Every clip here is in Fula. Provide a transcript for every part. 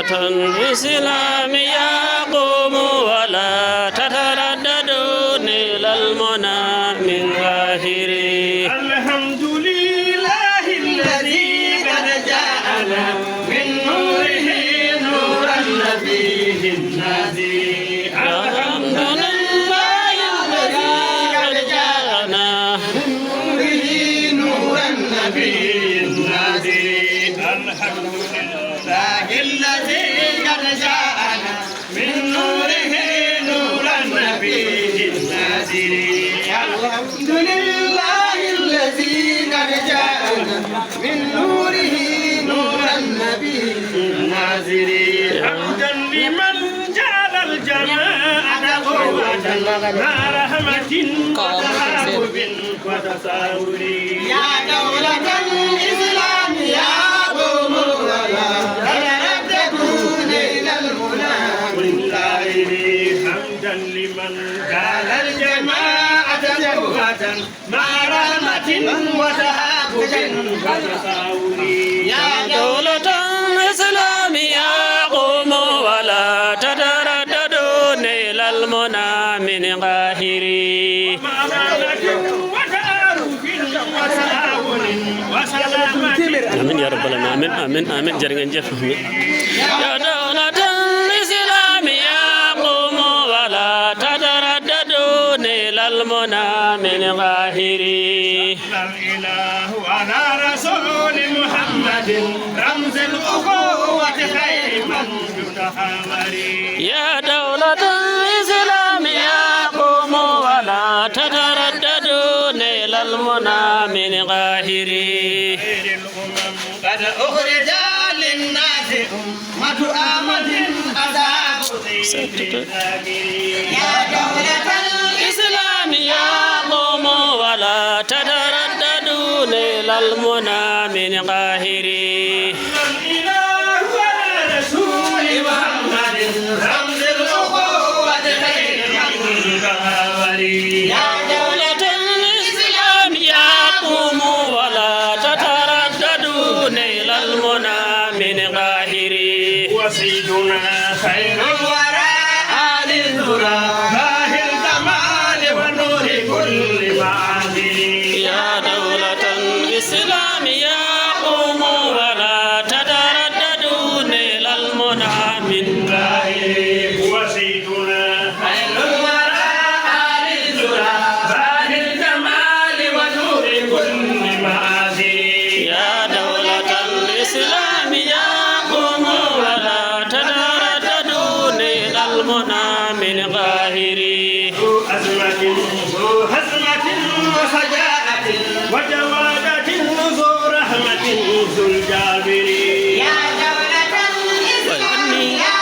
دولة إسلامية قوموا ولا تترددوا نيل المنى من آخره. الحمد لله الذي قد جاءنا من نوره نورا فيه النذير. الحمد لله الذي قد جاءنا من نوره نورا فيه النذير. الحمد لله الذي قد جاءنا من نوره نورا فيه النذير. الحمد لله الذي قد جاءنا من نوره نورا فيه النذير. حمدا لمن جعل الجماعة قوة مع رحمة وتحابب وتساهل. يا دولة الإسلام يا قوموا ولا تترددوا نيل المنى من غيره. حمدا لمن جعل الجماعة قوة مع رحمة وتحابب وتساهل. يا دولة إسلامية قوموا ولا تترددوا نيل المنى من آخره. آمين يا رب العالمين. آمين آمين جرين جف. يا دولة الإسلام يا قوموا ولا تترددوا نيل المنى من آخره. الإله على رسول محمد رمز الأخوة خير من يتحمل. يا دولة الإسلام يا قوموا ولا تترددوا نيل المنى من آخره. خير الأمم قد أخرج للناس أمة آمد أذاب يا دولة الإسلام يا قوموا ولا تترددوا نيل المنى من آخره. الإله على رسول محمد رمز الأخوة خير من يتحمل. يا دولة الإسلام يا قوموا ولا تترددوا نيل المنى من آخره. وسيدنا خير الورى آل الذرى باهي الجمال ونور كل معاني. يا دولة الإسلام يا قوموا ولا تترددوا نيل المنى من آخره. وسيدنا خير الورى آل الذرى باهي الجمال ونور كل معاني. يا دولة الإسلام يا قوموا ولا تترددوا نيل المنى من آخره. ذو أزمة ذو هزمة وسجاءة وجوادة ذو رحمة ذو الجابر. يا دولة الإسلام يا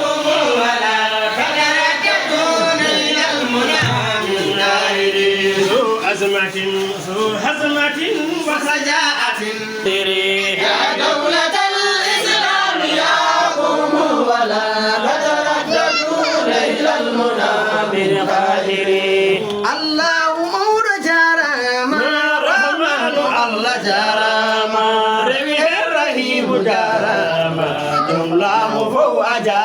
قوم ولا تترددوا نيل المنى من غيره. ذو أزمة ذو هزمة وسجاءة يا دولة الإسلام يا قوم ولا تترددوا نيل المنى من غيره. الله مور جارما الرحمن الله جارما ربي الرحيم جارما جملة مفوجة.